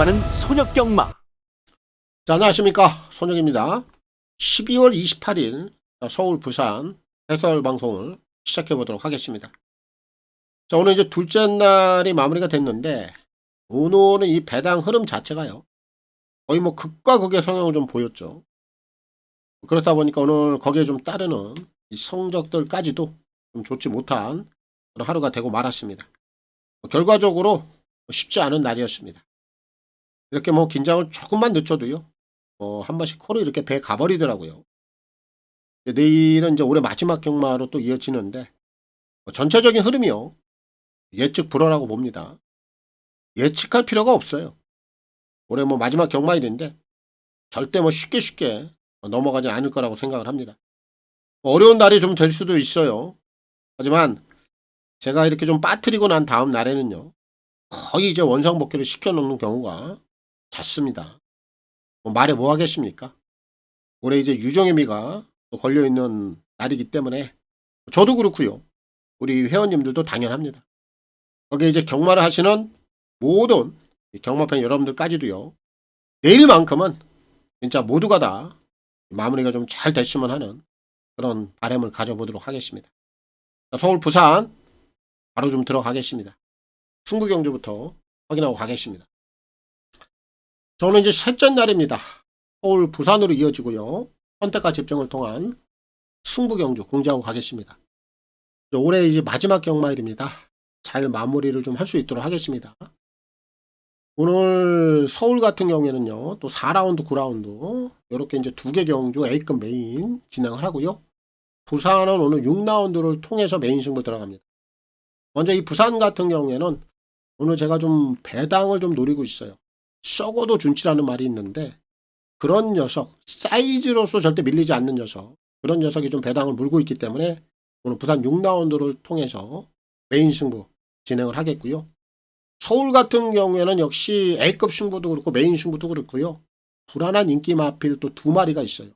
많은 손혁경마. 자, 안녕하십니까. 손혁입니다. 12월 28일 서울 부산 해설 방송을 시작해 보도록 하겠습니다. 자, 오늘 이제 둘째 날이 마무리가 됐는데 오늘은 이 배당 흐름 자체가요, 거의 뭐 극과 극의 성향을 좀 보였죠. 그렇다 보니까 오늘 거기에 좀 따르는 이 성적들까지도 좀 좋지 못한 그런 하루가 되고 말았습니다. 결과적으로 쉽지 않은 날이었습니다. 이렇게 뭐 긴장을 조금만 늦춰도요, 한 번씩 코로 이렇게 배 가버리더라고요. 내일은 이제 올해 마지막 경마로 또 이어지는데, 전체적인 흐름이요, 예측 불허라고 봅니다. 예측할 필요가 없어요. 올해 뭐 마지막 경마일인데 절대 뭐 쉽게 넘어가지 않을 거라고 생각을 합니다. 어려운 날이 좀 될 수도 있어요. 하지만 제가 이렇게 좀 빠뜨리고 난 다음 날에는요, 거의 이제 원상복귀를 시켜놓는 경우가 잦습니다. 말해 뭐 하겠습니까? 올해 이제 유종의 미가 걸려있는 날이기 때문에 저도 그렇고요, 우리 회원님들도 당연합니다. 거기에 이제 경마를 하시는 모든 경마팬 여러분들까지도요, 내일만큼은 진짜 모두가 다 마무리가 좀 잘 됐으면 하는 그런 바람을 가져보도록 하겠습니다. 서울 부산 바로 좀 들어가겠습니다. 승부 경주부터 확인하고 가겠습니다. 저는 이제 셋째 날입니다. 서울 부산으로 이어지고요, 선택과 집중을 통한 승부 경주 공지하고 가겠습니다. 올해 이제 마지막 경마일입니다. 잘 마무리를 좀 할 수 있도록 하겠습니다. 오늘 서울 같은 경우에는요, 또 4라운드, 9라운드 이렇게 이제 2개 경주 A급 메인 진행을 하고요. 부산은 오늘 6라운드를 통해서 메인 승부 들어갑니다. 먼저 이 부산 같은 경우에는 오늘 제가 좀 배당을 좀 노리고 있어요. 썩어도 준치라는 말이 있는데, 그런 녀석, 사이즈로서 절대 밀리지 않는 녀석, 그런 녀석이 좀 배당을 물고 있기 때문에 오늘 부산 6라운드를 통해서 메인 승부 진행을 하겠고요. 서울 같은 경우에는 역시 A급 승부도 그렇고 메인 승부도 그렇고요, 불안한 인기 마필 또 2마리가 있어요.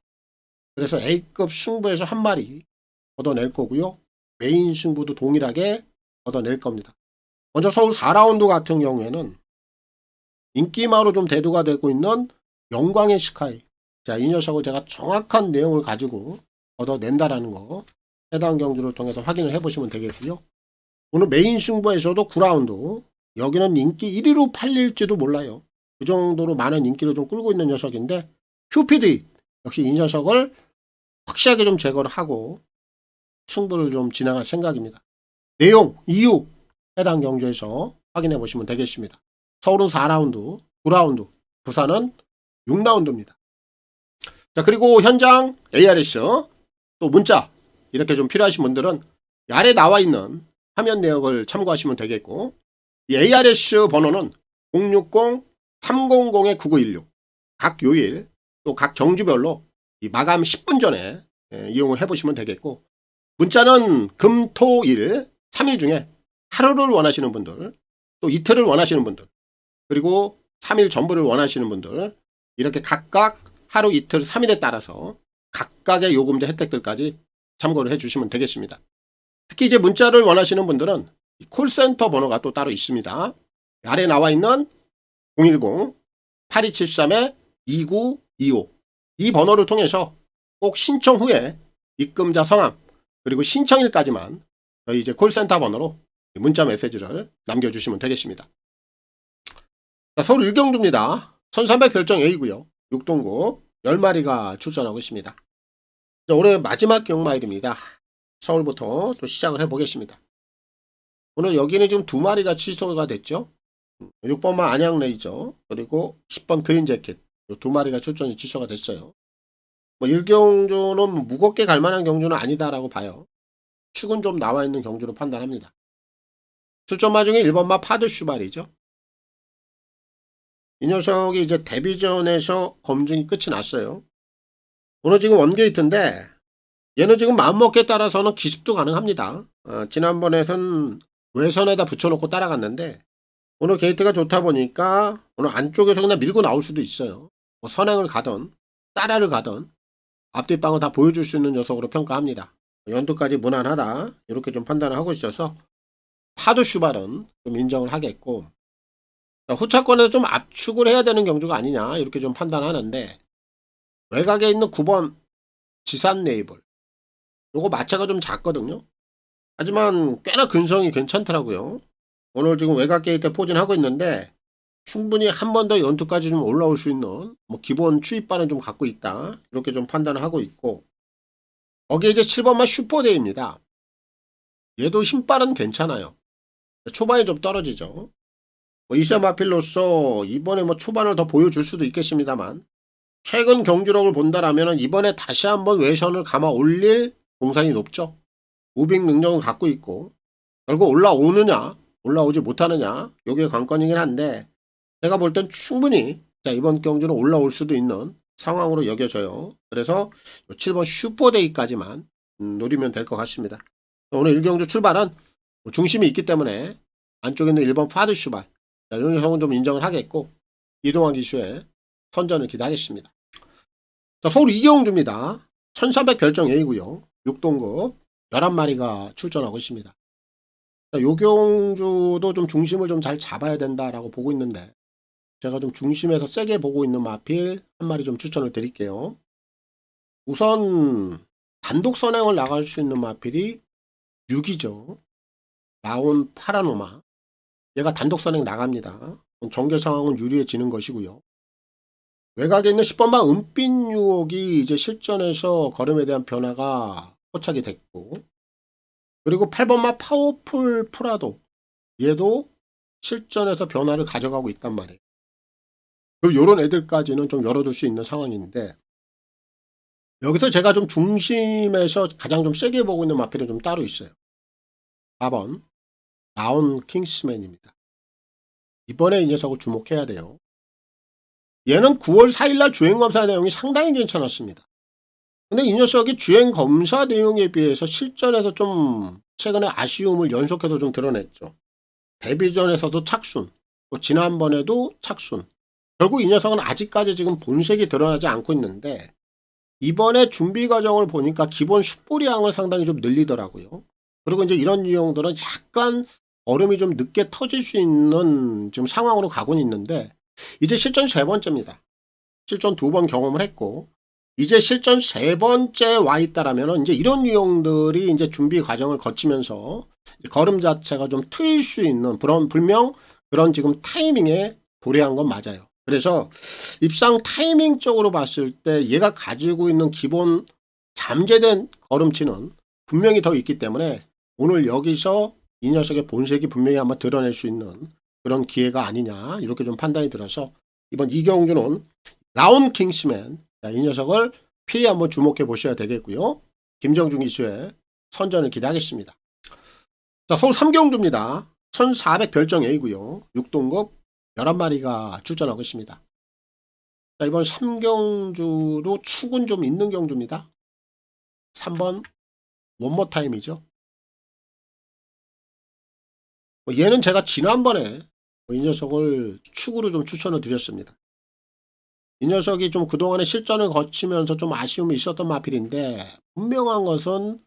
그래서 A급 승부에서 1마리 얻어낼 거고요, 메인 승부도 동일하게 얻어낼 겁니다. 먼저 서울 4라운드 같은 경우에는 인기마로 좀 대두가 되고 있는 영광의 스카이. 자, 이 녀석을 제가 정확한 내용을 가지고 얻어낸다라는 거 해당 경주를 통해서 확인을 해보시면 되겠고요. 오늘 메인 승부에서도 9라운드, 여기는 인기 1위로 팔릴지도 몰라요. 그 정도로 많은 인기를 좀 끌고 있는 녀석인데, 큐피드 역시 이 녀석을 확실하게 좀 제거를 하고 승부를 좀 진행할 생각입니다. 내용, 이유 해당 경주에서 확인해 보시면 되겠습니다. 서울은 4라운드, 9라운드, 부산은 6라운드입니다. 자, 그리고 현장 ARS 또 문자 이렇게 좀 필요하신 분들은 아래 나와 있는 화면 내역을 참고하시면 되겠고, 이 ARS 번호는 060-300-9916, 각 요일 또 각 경주별로 이 마감 10분 전에 이용을 해보시면 되겠고, 문자는 금, 토, 일 3일 중에 하루를 원하시는 분들, 또 이틀을 원하시는 분들, 그리고 3일 전부를 원하시는 분들, 이렇게 각각 하루, 이틀, 3일에 따라서 각각의 요금제 혜택들까지 참고를 해주시면 되겠습니다. 특히 이제 문자를 원하시는 분들은 콜센터 번호가 또 따로 있습니다. 아래 나와 있는 010-8273-2925, 이 번호를 통해서 꼭 신청 후에 입금자 성함 그리고 신청일까지만 저희 이제 콜센터 번호로 문자 메시지를 남겨주시면 되겠습니다. 자, 서울 1경주입니다. 1300 별정 A고요. 6동급 10마리가 출전하고 있습니다. 자, 올해 마지막 경마일입니다. 서울부터 또 시작을 해보겠습니다. 오늘 여기는 지금 2마리가 취소가 됐죠. 6번만 안양 레이저, 그리고 10번 그린 재킷, 이 2마리가 출전이 취소가 됐어요. 뭐 1경주는 무겁게 갈 만한 경주는 아니다라고 봐요. 축은 좀 나와 있는 경주로 판단합니다. 출전마 중에 1번마 파드 슈발이죠. 이 녀석이 이제 데뷔전에서 검증이 끝이 났어요. 오늘 지금 원게이트인데, 얘는 지금 마음먹기에 따라서는 기습도 가능합니다. 지난번에는 외선에다 붙여놓고 따라갔는데, 오늘 게이트가 좋다 보니까 오늘 안쪽에서 그냥 밀고 나올 수도 있어요. 뭐 선행을 가든 따라를 가든 앞뒷방을 다 보여줄 수 있는 녀석으로 평가합니다. 연도까지 무난하다 이렇게 좀 판단을 하고 있어서 파드 슈발은 좀 인정을 하겠고, 후차권에서 좀 압축을 해야 되는 경주가 아니냐 이렇게 좀 판단하는데, 외곽에 있는 9번 지산 네이블 요거 마차가 좀 작거든요. 하지만 꽤나 근성이 괜찮더라고요. 오늘 지금 외곽 게이트에 포진하고 있는데 충분히 한 번 더 연투까지 좀 올라올 수 있는 뭐 기본 추입반은 좀 갖고 있다 이렇게 좀 판단을 하고 있고, 거기에 이제 7번만 슈퍼데이입니다. 얘도 힘빨은 괜찮아요. 초반에 좀 떨어지죠. 뭐 이세마필로서 이번에 뭐 초반을 더 보여줄 수도 있겠습니다만, 최근 경주력을 본다라면 이번에 다시 한번 외선을 감아 올릴 공산이 높죠. 무빙 능력은 갖고 있고, 결국 올라오느냐 올라오지 못하느냐 요게 관건이긴 한데, 제가 볼 땐 충분히 이번 경주는 올라올 수도 있는 상황으로 여겨져요. 그래서 7번 슈퍼데이까지만 노리면 될 것 같습니다. 오늘 1경주 출발은 중심이 있기 때문에 안쪽에 있는 1번 파드 슈발, 이 녀석은 좀 인정을 하겠고, 이동환 기수의 선전을 기대하겠습니다. 자, 서울 이경주입니다. 1300 별정 A고요. 6동급 11마리가 출전하고 있습니다. 자, 요 경주도 좀 중심을 좀 잘 잡아야 된다라고 보고 있는데, 제가 좀 중심에서 세게 보고 있는 마필 한 마리 좀 추천을 드릴게요. 우선 단독 선행을 나갈 수 있는 마필이 6이죠. 나온 파라노마. 얘가 단독 선행 나갑니다. 전개 상황은 유리해지는 것이고요. 외곽에 있는 10번마 은빛 유혹이 이제 실전에서 걸음에 대한 변화가 포착이 됐고, 그리고 8번마 파워풀 프라도, 얘도 실전에서 변화를 가져가고 있단 말이에요. 요런 애들까지는 좀 열어둘 수 있는 상황인데, 여기서 제가 좀 중심에서 가장 좀 세게 보고 있는 마필은 좀 따로 있어요. 4번 나온 킹스맨입니다. 이번에 이 녀석을 주목해야 돼요. 얘는 9월 4일날 주행검사 내용이 상당히 괜찮았습니다. 근데 이 녀석이 주행검사 내용에 비해서 실전에서 좀 최근에 아쉬움을 연속해서 좀 드러냈죠. 데뷔전에서도 착순, 또 지난번에도 착순. 결국 이 녀석은 아직까지 지금 본색이 드러나지 않고 있는데, 이번에 준비 과정을 보니까 기본 슈퍼리항을 상당히 좀 늘리더라고요. 그리고 이제 이런 유형들은 약간 얼음이 좀 늦게 터질 수 있는 지금 상황으로 가고는 있는데, 이제 실전 3번째입니다. 실전 2번 경험을 했고, 이제 실전 3번째 와 있다라면 이제 이런 유형들이 이제 준비 과정을 거치면서 걸음 자체가 좀 트일 수 있는 불명 그런 지금 타이밍에 도래한 건 맞아요. 그래서 입상 타이밍적으로 봤을 때 얘가 가지고 있는 기본 잠재된 걸음치는 분명히 더 있기 때문에 오늘 여기서 이 녀석의 본색이 분명히 한번 드러낼 수 있는 그런 기회가 아니냐 이렇게 좀 판단이 들어서, 이번 이경주는 나온 킹스맨, 이 녀석을 필히 한번 주목해 보셔야 되겠고요. 김정중 기수의 선전을 기대하겠습니다. 자, 서울 3경주입니다. 1400 별정 A고요. 6동급 11마리가 출전하고 있습니다. 자, 이번 3경주도 축은 좀 있는 경주입니다. 3번 원모타임이죠. 얘는 제가 지난번에 이 녀석을 축으로 좀 추천을 드렸습니다. 이 녀석이 좀 그동안의 실전을 거치면서 좀 아쉬움이 있었던 마필인데, 분명한 것은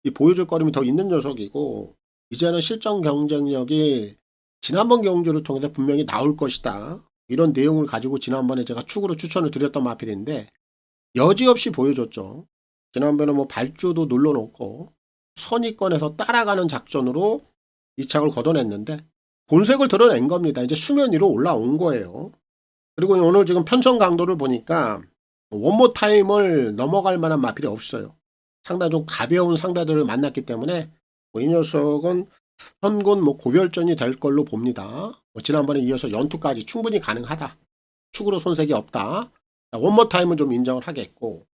이 보여줄 거림이 더 있는 녀석이고, 이제는 실전 경쟁력이 지난번 경주를 통해서 분명히 나올 것이다, 이런 내용을 가지고 지난번에 제가 축으로 추천을 드렸던 마필인데 여지없이 보여줬죠. 지난번에 뭐 발주도 눌러놓고 선의권에서 따라가는 작전으로 이 착을 걷어냈는데 본색을 드러낸 겁니다. 이제 수면 위로 올라온 거예요. 그리고 오늘 지금 편성 강도를 보니까 원모 타임을 넘어갈 만한 마필이 없어요. 상당히 좀 가벼운 상대들을 만났기 때문에 이 녀석은 현곤 고별전이 될 걸로 봅니다. 지난번에 이어서 연투까지 충분히 가능하다. 축으로 손색이 없다. 원모 타임은 좀 인정을 하겠고,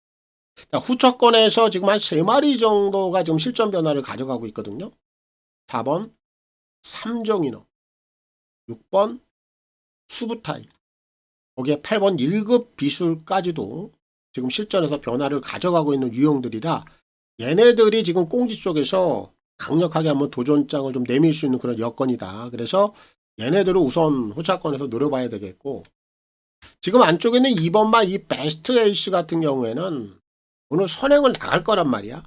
후처권에서 지금 한 3마리 정도가 지금 실전 변화를 가져가고 있거든요. 4번 삼정인어, 6번 수부타임, 거기에 8번 1급 비술까지도 지금 실전에서 변화를 가져가고 있는 유형들이라 얘네들이 지금 꽁지 쪽에서 강력하게 한번 도전장을 좀 내밀 수 있는 그런 여건이다. 그래서 얘네들을 우선 후차권에서 노려봐야 되겠고, 지금 안쪽에 있는 2번마 이 베스트 에이스 같은 경우에는 오늘 선행을 나갈 거란 말이야.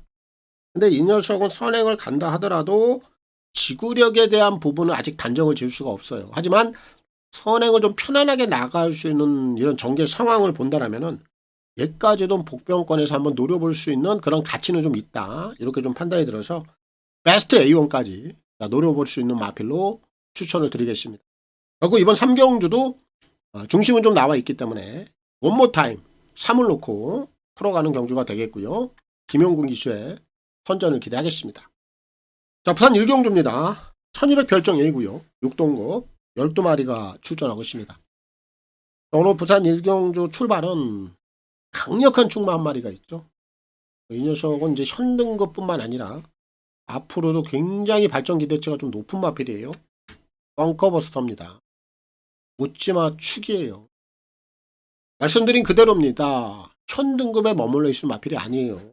근데 이 녀석은 선행을 간다 하더라도 지구력에 대한 부분은 아직 단정을 지을 수가 없어요. 하지만 선행을 좀 편안하게 나갈 수 있는 이런 전개 상황을 본다라면은 얘까지도 복병권에서 한번 노려볼 수 있는 그런 가치는 좀 있다. 이렇게 좀 판단이 들어서 베스트 A1까지 노려볼 수 있는 마필로 추천을 드리겠습니다. 그리고 이번 3경주도 중심은 좀 나와 있기 때문에 원모 타임 3을 놓고 풀어가는 경주가 되겠고요. 김용군 기수의 선전을 기대하겠습니다. 자, 부산 1경주입니다. 1200 별정 A고요. 6동급 12마리가 출전하고 있습니다. 오늘 부산 1경주 출발은 강력한 충마 한 마리가 있죠. 이 녀석은 이제 현등급뿐만 아니라 앞으로도 굉장히 발전 기대치가 좀 높은 마필이에요. 벙커버스터입니다. 묻지마 축이에요. 말씀드린 그대로입니다. 현등급에 머물러 있을 마필이 아니에요.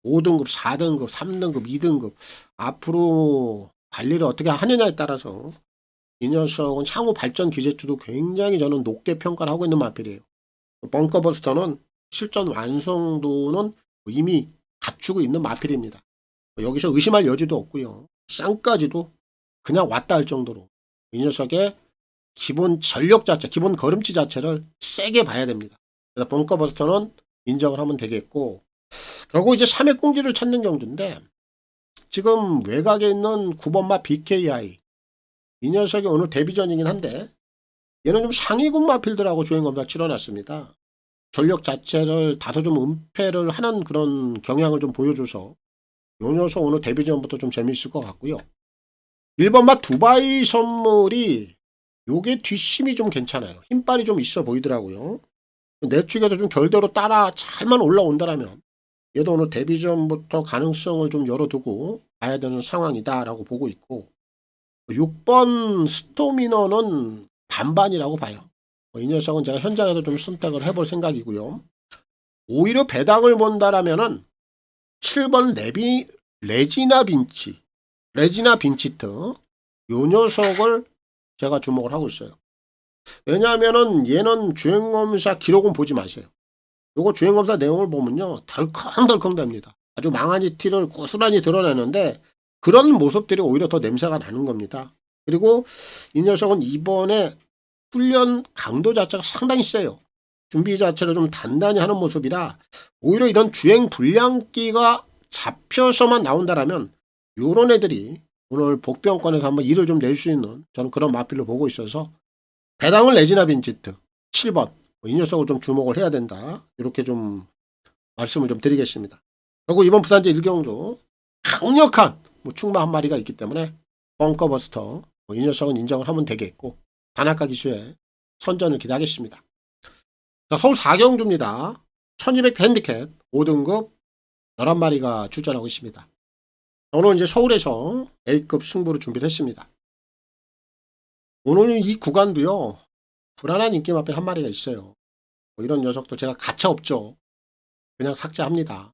5등급, 4등급, 3등급, 2등급 앞으로 관리를 어떻게 하느냐에 따라서 이 녀석은 향후 발전 기대치도 굉장히 저는 높게 평가를 하고 있는 마필이에요. 벙커버스터는 실전 완성도는 이미 갖추고 있는 마필입니다. 여기서 의심할 여지도 없고요. 쌍까지도 그냥 왔다 할 정도로 이 녀석의 기본 전력 자체, 기본 걸음치 자체를 세게 봐야 됩니다. 그래서 벙커버스터는 인정을 하면 되겠고, 결국 이제 3회 공지를 찾는 경주인데 지금 외곽에 있는 9번마 BKI 이 녀석이 오늘 데뷔전이긴 한데 얘는 좀 상위군 마필들하고 주행검사 치러놨습니다. 전력 자체를 다소 좀 은폐를 하는 그런 경향을 좀 보여줘서 요 녀석 오늘 데뷔전부터 좀 재밌을 것 같고요. 1번마 두바이 선물이 요게 뒷심이 좀 괜찮아요. 힘빨이 좀 있어 보이더라고요. 내축에도 좀 결대로 따라 잘만 올라온다라면 얘도 오늘 데뷔전부터 가능성을 좀 열어두고 봐야 되는 상황이다라고 보고 있고, 6번 스토미너는 반반이라고 봐요. 이 녀석은 제가 현장에서 좀 선택을 해볼 생각이고요. 오히려 배당을 본다라면은 7번 레지나 빈치트 요 녀석을 제가 주목을 하고 있어요. 왜냐하면은 얘는 주행검사 기록은 보지 마세요. 요거 주행검사 내용을 보면요 덜컹덜컹 됩니다. 아주 망아지 티를 고스란히 드러내는데 그런 모습들이 오히려 더 냄새가 나는 겁니다. 그리고 이 녀석은 이번에 훈련 강도 자체가 상당히 세요. 준비 자체를 좀 단단히 하는 모습이라 오히려 이런 주행 불량기가 잡혀서만 나온다라면 요런 애들이 오늘 복병권에서 한번 일을 좀 낼 수 있는 저는 그런 마필로 보고 있어서 배당을 레지나 빈치트 7번 이 녀석을 좀 주목을 해야 된다. 이렇게 좀 말씀을 좀 드리겠습니다. 그리고 이번 부산제 1경주 강력한 충마 한 마리가 있기 때문에 벙커버스터 이 녀석은 인정을 하면 되겠고 단아까 기수의 선전을 기대하겠습니다. 자, 서울 4경주입니다. 1200 핸디캡 5등급 11마리가 출전하고 있습니다. 오늘 이제 서울에서 A급 승부를 준비를 했습니다. 오늘 이 구간도요 불안한 인기 마필 한 마리가 있어요. 이런 녀석도 제가 가차없죠. 그냥 삭제합니다.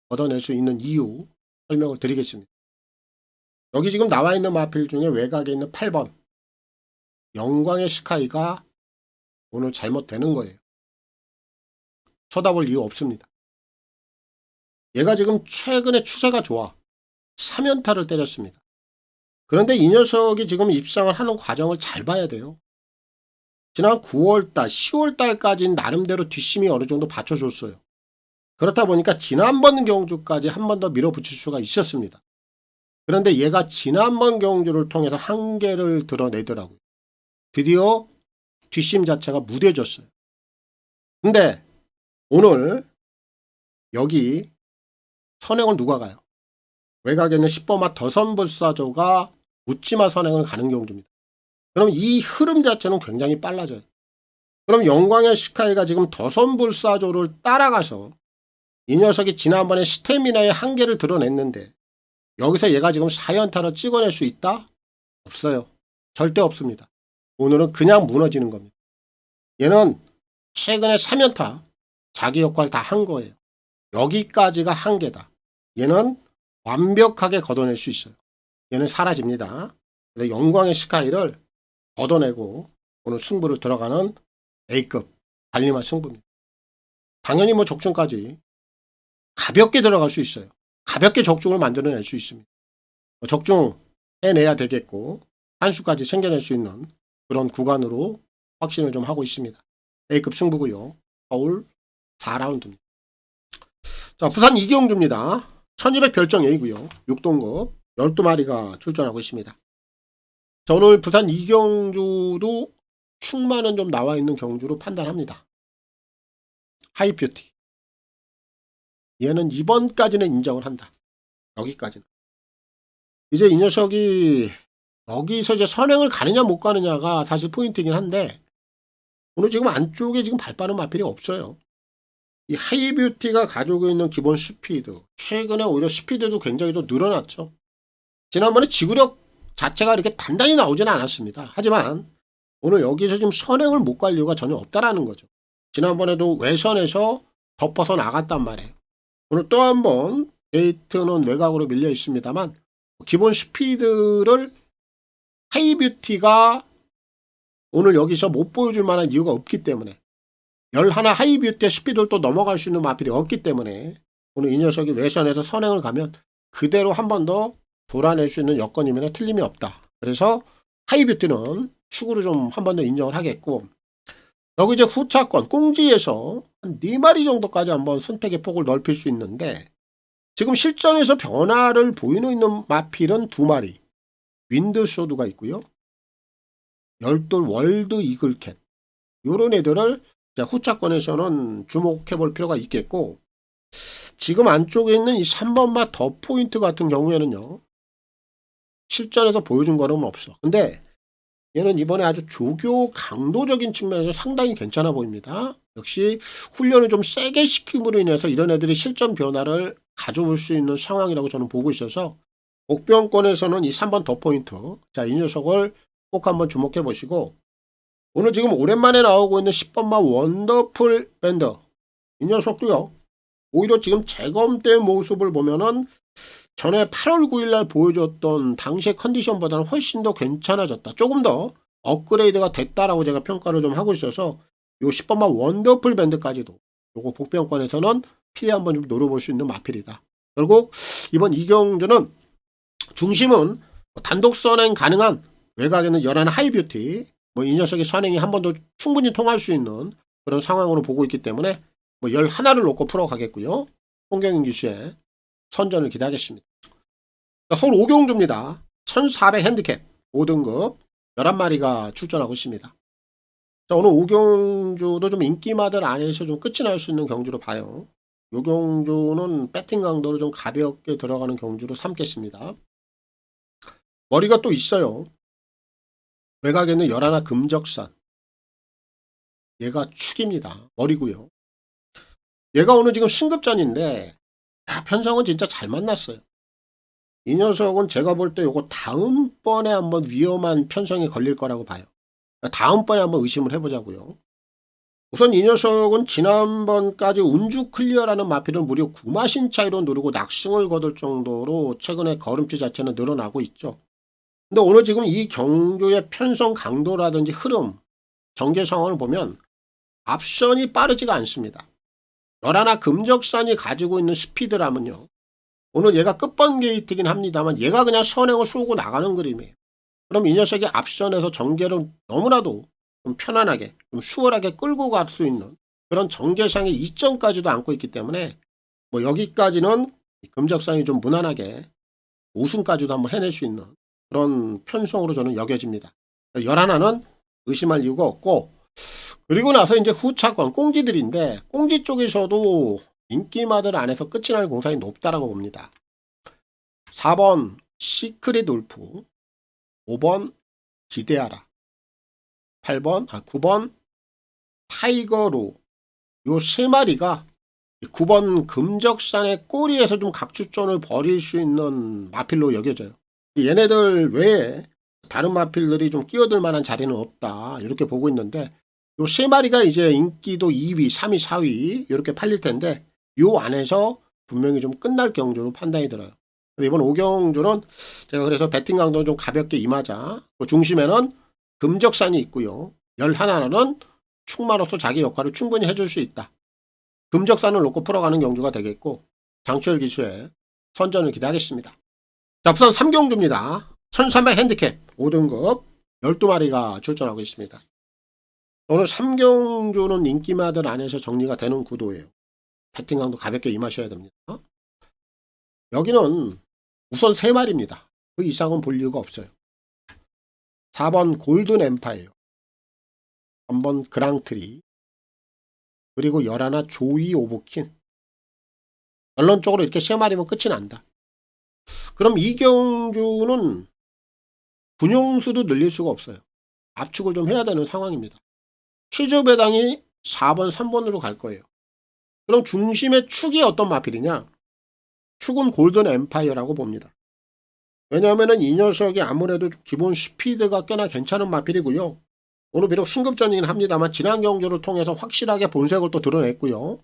걷어낼 수 있는 이유 설명을 드리겠습니다. 여기 지금 나와 있는 마필 중에 외곽에 있는 8번 영광의 스카이가 오늘 잘못되는 거예요. 쳐다볼 이유 없습니다. 얘가 지금 최근에 추세가 좋아 3연타를 때렸습니다. 그런데 이 녀석이 지금 입상을 하는 과정을 잘 봐야 돼요. 지난 9월달, 10월달까지는 나름대로 뒷심이 어느 정도 받쳐줬어요. 그렇다 보니까 지난번 경주까지 한 번 더 밀어붙일 수가 있었습니다. 그런데 얘가 지난번 경주를 통해서 한계를 드러내더라고요. 드디어 뒷심 자체가 무뎌졌어요. 근데 오늘 여기 선행을 누가 가요? 외곽에 있는 10번마 더선불사조가 묻지마 선행을 가는 경주입니다. 그럼 이 흐름 자체는 굉장히 빨라져요. 그럼 영광의 스카이가 지금 더선불사조를 따라가서 이 녀석이 지난번에 스태미나의 한계를 드러냈는데 여기서 얘가 지금 4연타를 찍어낼 수 있다? 없어요. 절대 없습니다. 오늘은 그냥 무너지는 겁니다. 얘는 최근에 3연타 자기 역할 다 한 거예요. 여기까지가 한계다. 얘는 완벽하게 걷어낼 수 있어요. 얘는 사라집니다. 그래서 영광의 스카이를 걷어내고 오늘 승부를 들어가는 A급 달리마 승부입니다. 당연히 뭐 적중까지 가볍게 들어갈 수 있어요. 가볍게 적중을 만들어낼 수 있습니다. 적중 해내야 되겠고 한 수까지 챙겨낼 수 있는 그런 구간으로 확신을 좀 하고 있습니다. A급 승부고요. 서울 4라운드입니다. 자, 부산 이경주입니다. 1200 별정 A고요. 6동급 12마리가 출전하고 있습니다. 자, 오늘 부산 이경주도 충만은 좀 나와 있는 경주로 판단합니다. 하이뷰티. 얘는 이번까지는 인정을 한다. 여기까지는. 이제 이 녀석이 여기서 이제 선행을 가느냐 못 가느냐가 사실 포인트이긴 한데 오늘 지금 안쪽에 지금 발빠른 마필이 없어요. 이 하이뷰티가 가지고 있는 기본 스피드, 최근에 오히려 스피드도 굉장히 좀 늘어났죠. 지난번에 지구력 자체가 이렇게 단단히 나오지는 않았습니다. 하지만 오늘 여기서 지금 선행을 못 갈 이유가 전혀 없다라는 거죠. 지난번에도 외선에서 덮어서 나갔단 말이에요. 오늘 또 한 번 게이트는 외곽으로 밀려 있습니다만 기본 스피드를 하이뷰티가 오늘 여기서 못 보여줄 만한 이유가 없기 때문에 11 하이뷰티의 스피드를 또 넘어갈 수 있는 마필이 없기 때문에 오늘 이 녀석이 외선에서 선행을 가면 그대로 한 번 더 돌아낼 수 있는 여건이면 틀림이 없다. 그래서 하이뷰티는 축으로 좀 한 번 더 인정을 하겠고 여기 이제 후차권 꽁지에서 한 4마리 정도까지 한번 선택의 폭을 넓힐 수 있는데 지금 실전에서 변화를 보이고 있는 마필은 2마리 윈드소드가 있고요. 12 월드 이글캣 요런 애들을 후차권에서는 주목해 볼 필요가 있겠고 지금 안쪽에 있는 이 3번마 더 포인트 같은 경우에는요. 실전에서 보여준 거는 없어. 근데 얘는 이번에 아주 조교 강도적인 측면에서 상당히 괜찮아 보입니다. 역시 훈련을 좀 세게 시킴으로 인해서 이런 애들이 실전 변화를 가져올 수 있는 상황이라고 저는 보고 있어서 복병권에서는 이 3번 더 포인트 자, 이 녀석을 꼭 한번 주목해 보시고 오늘 지금 오랜만에 나오고 있는 10번마 원더풀 밴더 이 녀석도요. 오히려 지금 재검 때 모습을 보면은 전에 8월 9일날 보여줬던 당시의 컨디션보다는 훨씬 더 괜찮아졌다. 조금 더 업그레이드가 됐다라고 제가 평가를 좀 하고 있어서 요 10번마 원더풀 밴드까지도 요거 복병권에서는 필히 한번 좀 노려볼 수 있는 마필이다. 결국 이번 이경주는 중심은 단독 선행 가능한 외곽에는 11 하이뷰티 이 녀석의 선행이 한 번 더 충분히 통할 수 있는 그런 상황으로 보고 있기 때문에 11을 놓고 풀어가겠고요. 홍경인 기수의 선전을 기대하겠습니다. 서울 오경주입니다. 1400 핸디캡 5등급 11마리가 출전하고 있습니다. 자, 오늘 오경주도 좀 인기마들 안에서 좀 끝이 날 수 있는 경주로 봐요. 오경주는 배팅 강도로 좀 가볍게 들어가는 경주로 삼겠습니다. 머리가 또 있어요. 외곽에는 11 금적산 얘가 축입니다. 머리고요. 얘가 오늘 지금 승급전인데 편성은 진짜 잘 만났어요. 이 녀석은 제가 볼 때 요거 다음번에 한번 위험한 편성이 걸릴 거라고 봐요. 다음번에 한번 의심을 해보자고요. 우선 이 녀석은 지난번까지 운주 클리어라는 마필을 무려 9마신 차이로 누르고 낙승을 거둘 정도로 최근에 걸음치 자체는 늘어나고 있죠. 근데 오늘 지금 이 경주의 편성 강도라든지 흐름, 전개 상황을 보면 앞선이 빠르지가 않습니다. 11 금적산이 가지고 있는 스피드라면요. 오늘 얘가 끝번 게이트긴 합니다만 얘가 그냥 선행을 쏘고 나가는 그림이에요. 그럼 이 녀석이 앞선에서 전개를 너무나도 좀 편안하게, 좀 수월하게 끌고 갈 수 있는 그런 전개상의 이점까지도 안고 있기 때문에 여기까지는 금적산이 좀 무난하게 우승까지도 한번 해낼 수 있는 그런 편성으로 저는 여겨집니다. 11은 의심할 이유가 없고 그리고 나서 이제 후차권 꽁지들인데 꽁지 쪽에서도 인기마들 안에서 끝이 날 공산이 높다라고 봅니다. 4번 시크릿 울프 5번 기대하라 9번 타이거로 요 세 마리가 9번 금적산의 꼬리에서 좀 각주전을 벌일 수 있는 마필로 여겨져요. 얘네들 외에 다른 마필들이 좀 끼어들 만한 자리는 없다 이렇게 보고 있는데 요 세 마리가 이제 인기도 2위, 3위, 4위 이렇게 팔릴 텐데 요 안에서 분명히 좀 끝날 경주로 판단이 들어요. 이번 오경주는 제가 그래서 배팅 강도는 좀 가볍게 임하자. 그 중심에는 금적산이 있고요. 11는 축마로서 자기 역할을 충분히 해줄 수 있다. 금적산을 놓고 풀어가는 경주가 되겠고 장철 기수의 선전을 기대하겠습니다. 자, 부산 3경주입니다. 1300 핸디캡 5등급 12마리가 출전하고 있습니다. 오늘 3경주는 인기마들 안에서 정리가 되는 구도예요. 배팅강도 가볍게 임하셔야 됩니다. 여기는 우선 3마리입니다. 그 이상은 볼 이유가 없어요. 4번 골든 엠파이어, 3번 그랑트리, 그리고 11 조이 오브킨. 결론적으로 이렇게 3마리면 끝이 난다. 그럼 이 경주는 분용수도 늘릴 수가 없어요. 압축을 좀 해야 되는 상황입니다. 취조 배당이 4번, 3번으로 갈 거예요. 그럼 중심의 축이 어떤 마필이냐? 축은 골든 엠파이어라고 봅니다. 왜냐하면 이 녀석이 아무래도 기본 스피드가 꽤나 괜찮은 마필이고요. 오늘 비록 신급전이긴 합니다만 지난 경주를 통해서 확실하게 본색을 또 드러냈고요.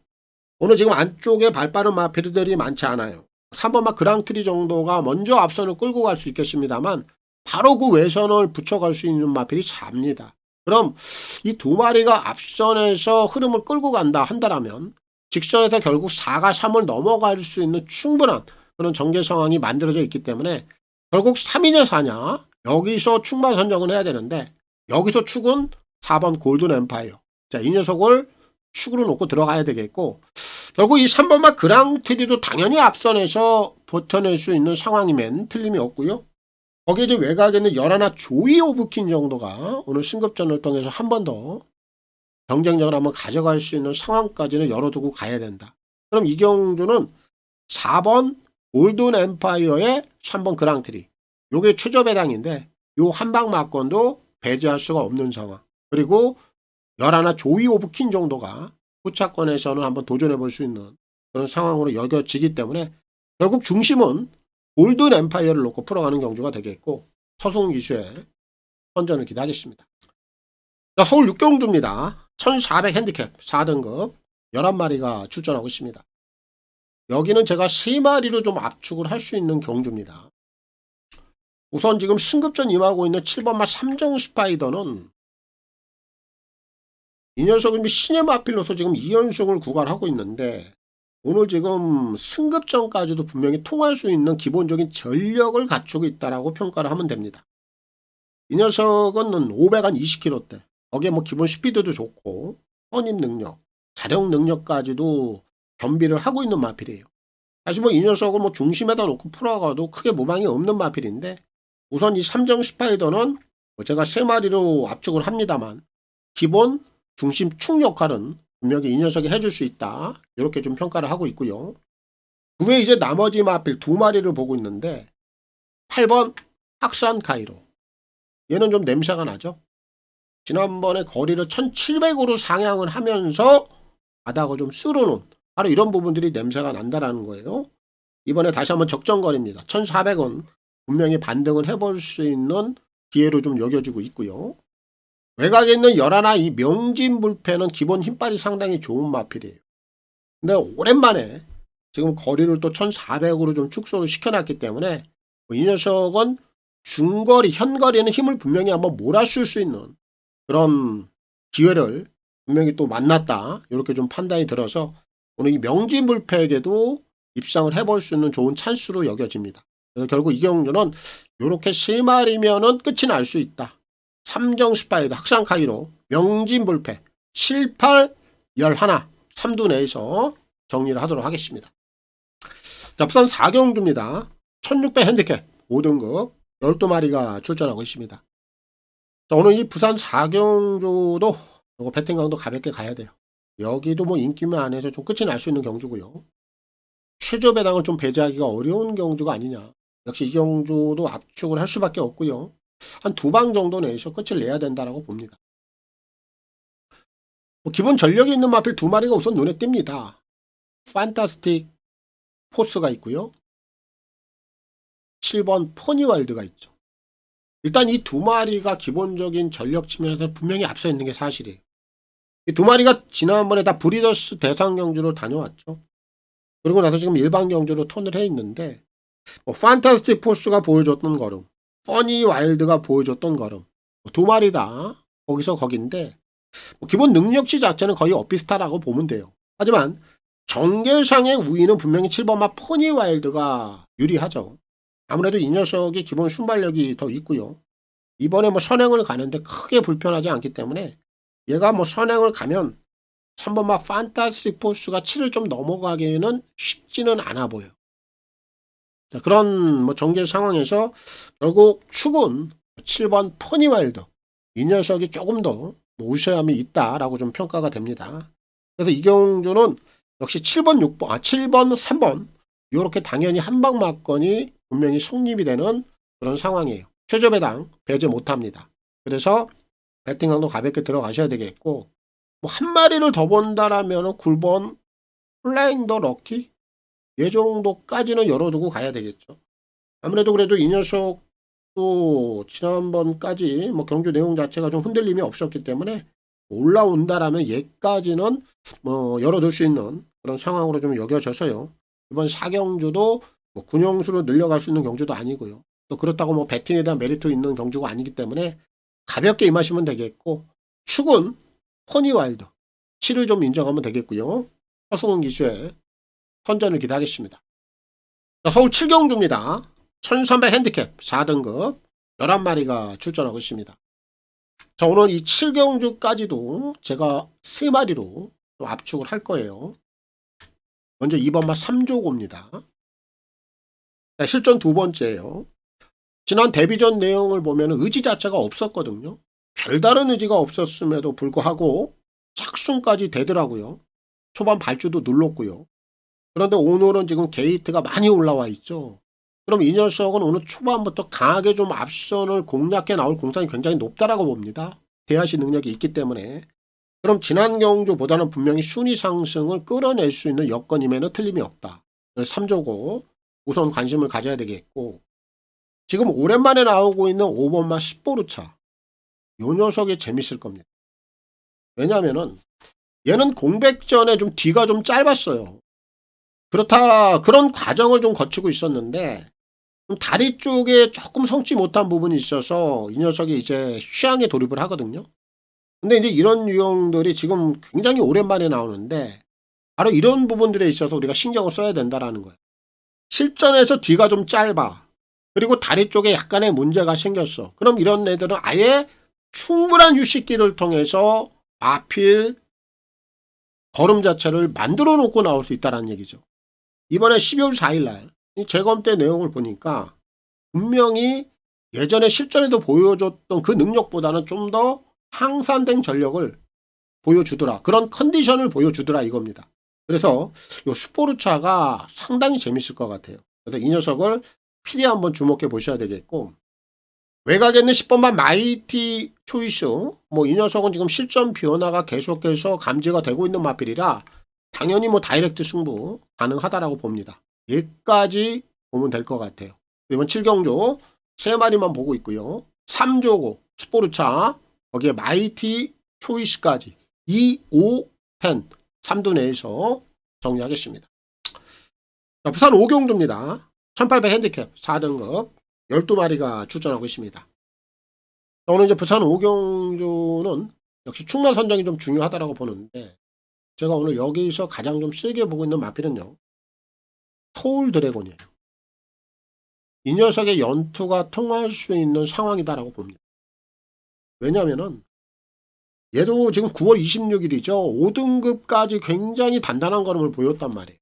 오늘 지금 안쪽에 발 빠른 마필들이 많지 않아요. 3번마 그랑트리 정도가 먼저 앞선을 끌고 갈 수 있겠습니다만 바로 그 외선을 붙여갈 수 있는 마필이 잡니다. 그럼 이 2마리가 앞선에서 흐름을 끌고 간다 한다면 직선에서 결국 4가 3을 넘어갈 수 있는 충분한 그런 전개 상황이 만들어져 있기 때문에 결국 3이냐 4냐 여기서 축만 선정을 해야 되는데 여기서 축은 4번 골든 엠파이어. 자, 이 녀석을 축으로 놓고 들어가야 되겠고 결국 이 3번마 그랑트리도 당연히 앞선에서 버텨낼 수 있는 상황이면 틀림이 없고요. 거기에 이제 외곽에 있는 11 조이 오브킨 정도가 오늘 신급전을 통해서 한 번 더 경쟁력을 한번 가져갈 수 있는 상황까지는 열어두고 가야 된다. 그럼 이 경주는 4번 골든 엠파이어의 3번 그랑트리. 요게 최저 배당인데 요 한방 막건도 배제할 수가 없는 상황. 그리고 11 조이 오브킨 정도가 후차권에서는 한번 도전해 볼 수 있는 그런 상황으로 여겨지기 때문에 결국 중심은 골든 엠파이어를 놓고 풀어가는 경주가 되겠고 서승훈 기수의 선전을 기대하겠습니다. 자, 서울 6경주입니다. 1400 핸디캡 4등급 11마리가 출전하고 있습니다. 여기는 제가 3마리로 좀 압축을 할 수 있는 경주입니다. 우선 지금 신급전 임하고 있는 7번마 삼정 스파이더는 이 녀석은 신의 마필로서 지금 2연승을 구가하고 있는데 오늘 지금 승급전까지도 분명히 통할 수 있는 기본적인 전력을 갖추고 있다라고 평가를 하면 됩니다. 이 녀석은 500한 20km대 거기에 뭐 기본 스피드도 좋고 선임 능력, 자력 능력까지도 겸비를 하고 있는 마필이에요. 사실 뭐 이 녀석은 뭐 중심에다 놓고 풀어가도 크게 무방이 없는 마필인데 우선 이 삼정 스파이더는 뭐 제가 3마리로 압축을 합니다만 기본 중심 축 역할은 분명히 이 녀석이 해줄 수 있다. 이렇게 좀 평가를 하고 있고요. 그 외에 이제 나머지 마필 2마리를 보고 있는데 8번 학산 카이로. 얘는 좀 냄새가 나죠. 지난번에 거리를 1700으로 상향을 하면서 바닥을 좀 쓸어놓은 바로 이런 부분들이 냄새가 난다라는 거예요. 이번에 다시 한번 적정거리입니다. 1400은 분명히 반등을 해볼 수 있는 기회로 좀 여겨지고 있고요. 외곽에 있는 11 이 명진불패는 기본 힘빨이 상당히 좋은 마필이에요. 근데 오랜만에 지금 거리를 또 1400으로 좀 축소를 시켜놨기 때문에 이 녀석은 중거리, 현거리에는 힘을 분명히 한번 몰아쓸 수 있는 그런 기회를 분명히 또 만났다. 이렇게 좀 판단이 들어서 오늘 이 명진불패에게도 입상을 해볼 수 있는 좋은 찬스로 여겨집니다. 그래서 결국 이 경주는 이렇게 3마리면은 끝이 날 수 있다. 삼정 스파이더, 학산 카이로, 명진불패, 7, 8, 11, 3두 내에서 정리를 하도록 하겠습니다. 자, 부산 4경주입니다. 1600 핸디캡 5등급 12마리가 출전하고 있습니다. 자, 오늘 이 부산 4경주도 이거 배팅강도 가볍게 가야 돼요. 여기도 뭐 인기만 안에서 좀 끝이 날 수 있는 경주고요. 최저 배당을 좀 배제하기가 어려운 경주가 아니냐. 역시 이 경주도 압축을 할 수밖에 없고요. 한 2방 정도 내에서 끝을 내야 된다라고 봅니다. 뭐 기본 전력이 있는 마필 2마리가 우선 눈에 띕니다. 판타스틱 포스가 있고요. 7번 포니월드가 있죠. 일단 이 2마리가 기본적인 전력 측면에서 분명히 앞서 있는 게 사실이에요. 이 2마리가 지난번에 다 브리더스 대상 경주로 다녀왔죠. 그러고 나서 지금 일반 경주로 턴을 해 있는데 뭐 판타스틱 포스가 보여줬던 걸음, 퍼니 와일드가 보여줬던 걸음 2마리 다 거기서 거긴데 뭐 기본 능력치 자체는 거의 엇비슷하다고 보면 돼요. 하지만 전개상의 우위는 분명히 7번마 퍼니 와일드가 유리하죠. 아무래도 이 녀석이 기본 순발력이 더 있고요. 이번에 뭐 선행을 가는데 크게 불편하지 않기 때문에 얘가 뭐 선행을 가면 3번마 판타스틱 포스가 7을 좀 넘어가기에는 쉽지는 않아 보여. 자, 그런 뭐 전개 상황에서 결국 축은 7번 퍼니와일드 이 녀석이 조금 더 우세함이 있다라고 좀 평가가 됩니다. 그래서 이경주는 역시 7번 6번 7번 3번 이렇게 당연히 한방 맞건이 분명히 성립이 되는 그런 상황이에요. 최저 배당 배제 못합니다. 그래서 배팅강도 가볍게 들어가셔야 되겠고, 뭐 한 마리를 더 본다라면 9번 플라잉 더 럭키 이 정도까지는 열어두고 가야 되겠죠. 아무래도 그래도 이 녀석도 지난번까지 뭐 경주 내용 자체가 좀 흔들림이 없었기 때문에 올라온다라면 얘까지는 뭐 열어둘 수 있는 그런 상황으로 좀 여겨져서요. 이번 4경주도 뭐 군용수로 늘려갈 수 있는 경주도 아니고요. 또 그렇다고 뭐 배팅에 대한 메리트 있는 경주가 아니기 때문에 가볍게 임하시면 되겠고, 축은 퍼니와일드 7을 좀 인정하면 되겠고요. 허성은 기수의 선전을 기대하겠습니다. 자, 서울 7경주입니다. 1300 핸디캡 4등급 11마리가 출전하고 있습니다. 자, 오늘 이 7경주까지도 제가 3마리로 압축을 할 거예요. 먼저 2번마 3조고입니다. 자, 실전 두 번째예요. 지난 데뷔전 내용을 보면 의지 자체가 없었거든요. 별다른 의지가 없었음에도 불구하고 착순까지 되더라고요. 초반 발주도 눌렀고요. 그런데 오늘은 지금 게이트가 많이 올라와 있죠. 그럼 이 녀석은 오늘 초반부터 강하게 좀 앞선을 공략해 나올 공산이 굉장히 높다라고 봅니다. 대하시 능력이 있기 때문에. 그럼 지난 경주보다는 분명히 순위 상승을 끌어낼 수 있는 여건임에는 틀림이 없다. 3조고 우선 관심을 가져야 되겠고, 지금 오랜만에 나오고 있는 5번마 스포르차 요 녀석이 재밌을 겁니다. 왜냐하면은 얘는 공백전에 좀 뒤가 좀 짧았어요. 그런 과정을 좀 거치고 있었는데 다리 쪽에 조금 성취 못한 부분이 있어서 이 녀석이 이제 휴양에 돌입을 하거든요. 근데 이제 이런 유형들이 지금 굉장히 오랜만에 나오는데 바로 이런 부분들에 있어서 우리가 신경을 써야 된다라는 거예요. 실전에서 뒤가 좀 짧아. 그리고 다리 쪽에 약간의 문제가 생겼어. 그럼 이런 애들은 아예 충분한 휴식기를 통해서 마필 걸음 자체를 만들어 놓고 나올 수 있다는 얘기죠. 이번에 12월 4일날 재검 때 내용을 보니까 분명히 예전에 실전에도 보여줬던 그 능력보다는 좀 더 향상된 전력을 보여주더라. 그런 컨디션을 보여주더라 이겁니다. 그래서 이 스포르차가 상당히 재밌을 것 같아요. 그래서 이 녀석을 필히 한번 주목해 보셔야 되겠고, 외곽에 있는 10번만 마이티 초이스 뭐 이 녀석은 지금 실전 변화가 계속해서 감지가 되고 있는 마필이라 당연히 뭐 다이렉트 승부 가능하다라고 봅니다. 얘까지 보면 될 것 같아요. 이번 7경주 3마리만 보고 있고요. 3조고 스포르차 거기에 마이티 초이스까지 2, 5, 10 3두 내에서 정리하겠습니다. 자, 부산 5경주입니다. 1800 핸디캡 4등급 12마리가 출전하고 있습니다. 오늘 이제 부산 5경주는 역시 충남 선정이 좀 중요하다고 보는데, 제가 오늘 여기서 가장 좀 세게 보고 있는 마필은요, 서울 드래곤이에요. 이 녀석의 연투가 통할 수 있는 상황이다라고 봅니다. 왜냐면은 얘도 지금 9월 26일이죠. 5등급까지 굉장히 단단한 걸음을 보였단 말이에요.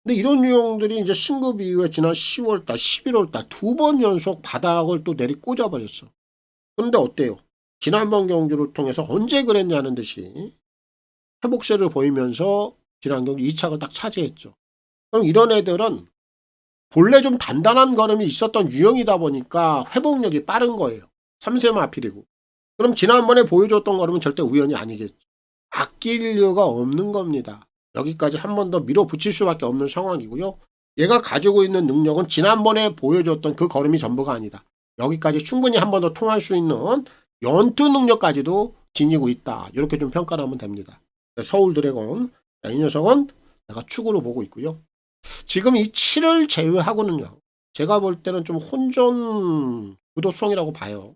근데 이런 유형들이 이제 승급 이후에 지난 10월달, 11월달 2번 연속 바닥을 또 내리 꽂아버렸어. 그런데 어때요? 지난번 경주를 통해서 언제 그랬냐는 듯이 회복세를 보이면서 지난 경주 2착을 딱 차지했죠. 그럼 이런 애들은 본래 좀 단단한 걸음이 있었던 유형이다 보니까 회복력이 빠른 거예요. 3세 마필이고. 그럼 지난번에 보여줬던 걸음은 절대 우연이 아니겠죠. 아낄 이유가 없는 겁니다. 여기까지 한 번 더 밀어붙일 수밖에 없는 상황이고요. 얘가 가지고 있는 능력은 지난번에 보여줬던 그 걸음이 전부가 아니다. 여기까지 충분히 한 번 더 통할 수 있는 연투 능력까지도 지니고 있다. 이렇게 좀 평가를 하면 됩니다. 서울 드래곤 이 녀석은 내가 축으로 보고 있고요. 지금 이 7을 제외하고는요, 제가 볼 때는 좀 혼전 구도성이라고 봐요.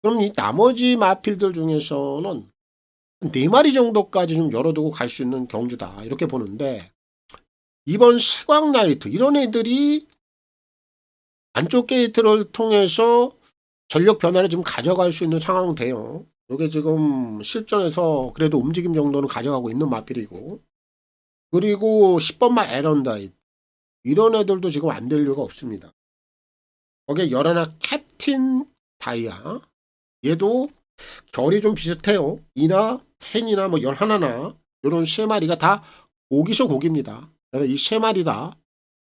그럼 이 나머지 마필들 중에서는 4마리 정도까지 좀 열어두고 갈 수 있는 경주다 이렇게 보는데, 이번 세광 나이트 이런 애들이 안쪽 게이트를 통해서 전력 변화를 좀 가져갈 수 있는 상황은 돼요. 요게 지금 실전에서 그래도 움직임 정도는 가져가고 있는 마필이고, 그리고 10번마 에런다이 이런 애들도 지금 안 될 이유가 없습니다. 거기에 11 캡틴 다이아, 얘도 결이 좀 비슷해요. 2나 10이나 뭐 11나 이런 3마리가 다 고기죠, 고기입니다. 그래서 이 3마리 다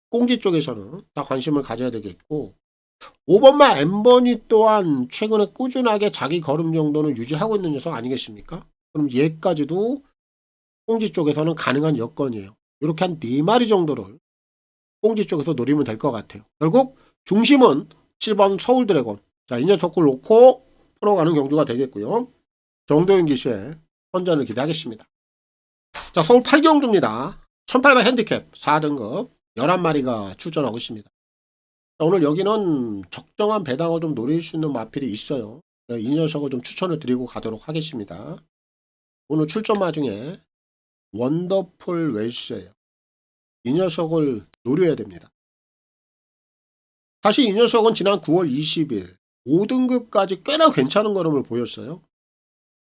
꽁지 쪽에서는 다 관심을 가져야 되겠고, 5번마 엠버니 또한 최근에 꾸준하게 자기 걸음 정도는 유지하고 있는 녀석 아니겠습니까? 그럼 얘까지도 꽁지 쪽에서는 가능한 여건이에요. 이렇게 한 4마리 정도를 꽁지 쪽에서 노리면 될 것 같아요. 결국 중심은 7번 서울 드래곤. 자, 이 녀석을 놓고 풀어가는 경주가 되겠고요. 정도윤 기수의 선전을 기대하겠습니다. 자, 서울 8경주입니다. 1800 핸디캡 4등급 11마리가 출전하고 있습니다. 자, 오늘 여기는 적정한 배당을 좀 노릴 수 있는 마필이 있어요. 이 녀석을 좀 추천을 드리고 가도록 하겠습니다. 오늘 출전마 중에 원더풀 웰스예요. 이 녀석을 노려야 됩니다. 사실 이 녀석은 지난 9월 20일 5등급까지 꽤나 괜찮은 걸음을 보였어요.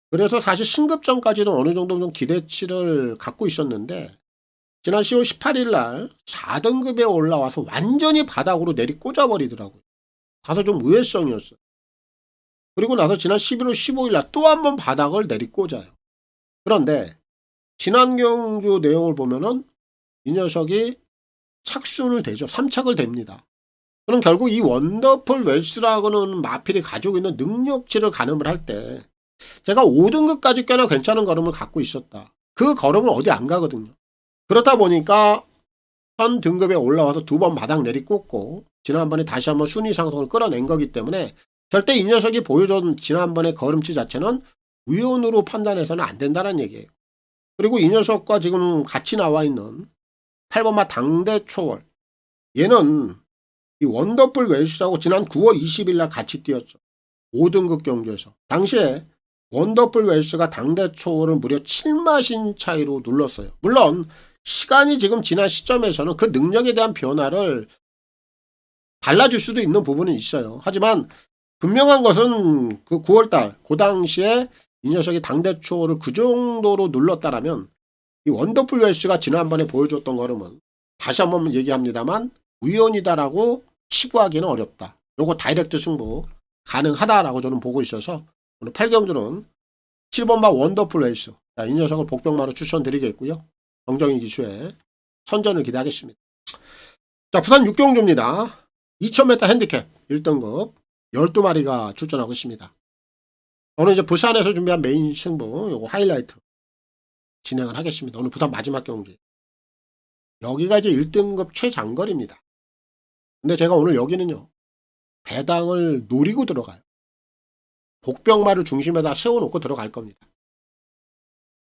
그래서 사실 신급전까지도 어느 정도 좀 기대치를 갖고 있었는데, 지난 10월 18일 날 4등급에 올라와서 완전히 바닥으로 내리 꽂아버리더라고요. 다소 좀 의외성이었어요. 그리고 나서 지난 11월 15일 날 또 한 번 바닥을 내리 꽂아요. 그런데 지난 경주 내용을 보면은 이 녀석이 착순을 되죠. 3착을 됩니다. 그럼 결국 이 원더풀 웰스라고는 마필이 가지고 있는 능력치를 가늠을 할 때 제가 5등급까지 꽤나 괜찮은 걸음을 갖고 있었다. 그 걸음은 어디 안 가거든요. 그렇다 보니까 현 등급에 올라와서 2번 바닥 내리 꽂고 지난번에 다시 한번 순위 상승을 끌어낸 거기 때문에 절대 이 녀석이 보여준 지난번의 걸음치 자체는 우연으로 판단해서는 안 된다는 얘기예요. 그리고 이 녀석과 지금 같이 나와 있는 8번마 당대 초월, 얘는 이 원더풀 웰스하고 지난 9월 20일 날 같이 뛰었죠. 5등급 경주에서. 당시에 원더풀 웰스가 당대 초월을 무려 7마신 차이로 눌렀어요. 물론 시간이 지금 지난 시점에서는 그 능력에 대한 변화를 달라질 수도 있는 부분은 있어요. 하지만 분명한 것은 그 9월달 그 당시에 이 녀석이 당대 초월을 그 정도로 눌렀다라면 이 원더풀 웰스가 지난번에 보여줬던 걸음은 다시 한번 얘기합니다만 우연이다라고 치부하기는 어렵다. 요거 다이렉트 승부 가능하다라고 저는 보고 있어서 오늘 8경주는 7번마 원더풀 웰스, 이 녀석을 복병마로 추천드리겠고요. 정정인 기수의 선전을 기대하겠습니다. 자, 부산 6경주입니다. 2000m 핸디캡 1등급 12마리가 출전하고 있습니다. 오늘 이제 부산에서 준비한 메인 승부 요거 하이라이트 진행을 하겠습니다. 오늘 부산 마지막 경주. 여기가 이제 1등급 최장거리입니다. 근데 제가 오늘 여기는요, 배당을 노리고 들어가요. 복병마를 중심에다 세워놓고 들어갈 겁니다.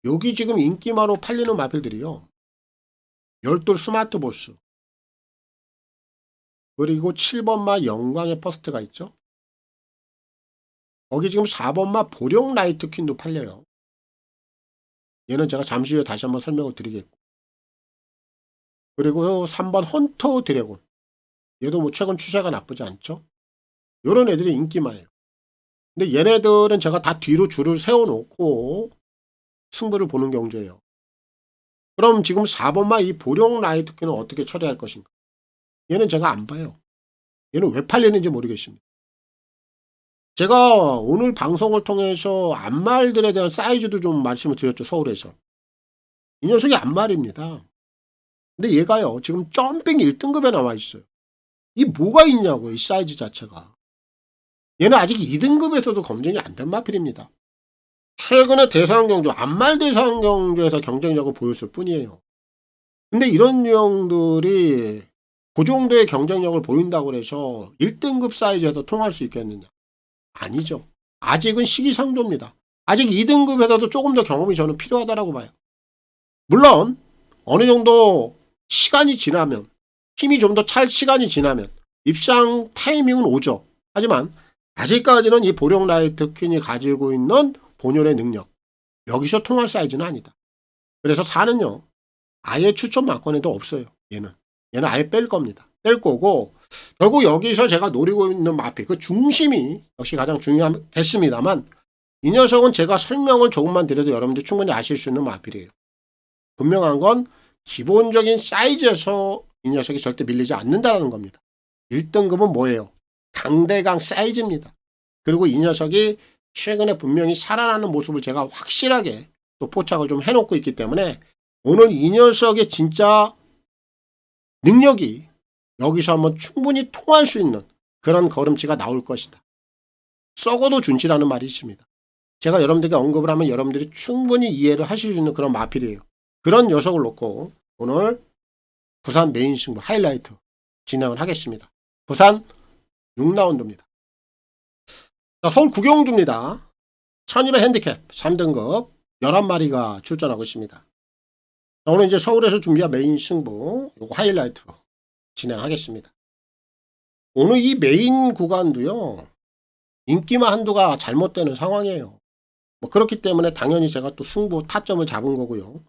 여기 지금 인기마로 팔리는 마필들이요, 12 스마트 보스, 그리고 7번마 영광의 퍼스트가 있죠. 거기 지금 4번마 보령 라이트 퀸도 팔려요. 얘는 제가 잠시 후에 다시 한번 설명을 드리겠고, 그리고 3번 헌터 드래곤, 얘도 뭐 최근 추세가 나쁘지 않죠. 요런 애들이 인기마예요. 근데 얘네들은 제가 다 뒤로 줄을 세워놓고 승부를 보는 경주예요. 그럼 지금 4번마 이 보령 라이트 퀸은 어떻게 처리할 것인가? 얘는 제가 안 봐요. 얘는 왜 팔리는지 모르겠습니다. 제가 오늘 방송을 통해서 암말들에 대한 사이즈도 좀 말씀을 드렸죠. 서울에서. 이 녀석이 암말입니다. 근데 얘가요, 지금 점핑 1등급에 나와 있어요. 이 뭐가 있냐고, 이 사이즈 자체가. 얘는 아직 2등급에서도 검증이 안 된 마필입니다. 최근에 대상경주, 암말 대상경주에서 경쟁력을 보였을 뿐이에요. 근데 이런 유형들이 그 정도의 경쟁력을 보인다고 해서 1등급 사이즈에서 통할 수 있겠느냐? 아니죠. 아직은 시기상조입니다. 아직 2등급에서도 조금 더 경험이 저는 필요하다고 봐요. 물론 어느 정도 시간이 지나면, 힘이 좀 더 찰 시간이 지나면 입상 타이밍은 오죠. 하지만 아직까지는 이 보령 라이트 퀸이 가지고 있는 본연의 능력, 여기서 통할 사이즈는 아니다. 그래서 4는요, 아예 추천 막권에도 없어요. 얘는 아예 뺄 겁니다. 뺄 거고, 결국 여기서 제가 노리고 있는 마필, 그 중심이 역시 가장 중요하겠습니다만, 이 녀석은 제가 설명을 조금만 드려도 여러분들이 충분히 아실 수 있는 마필이에요. 분명한 건 기본적인 사이즈에서 이 녀석이 절대 밀리지 않는다는 겁니다. 1등급은 뭐예요? 강대강 사이즈입니다. 그리고 이 녀석이 최근에 분명히 살아나는 모습을 제가 확실하게 또 포착을 좀 해놓고 있기 때문에 오늘 이 녀석의 진짜 능력이 여기서 한번 충분히 통할 수 있는 그런 걸음치가 나올 것이다. 썩어도 준치라는 말이 있습니다. 제가 여러분들에게 언급을 하면 여러분들이 충분히 이해를 하실 수 있는 그런 마필이에요. 그런 녀석을 놓고 오늘 부산 메인 승부 하이라이트 진행을 하겠습니다. 부산 6라운드입니다. 자, 서울 구경주입니다. 1200 핸디캡 3등급 11마리가 출전하고 있습니다. 자, 오늘 이제 서울에서 준비한 메인 승부 요거 하이라이트 진행하겠습니다. 오늘 이 메인 구간도요. 인기만 한두가 잘못되는 상황이에요. 뭐 그렇기 때문에 당연히 제가 또 승부 타점을 잡은 거고요.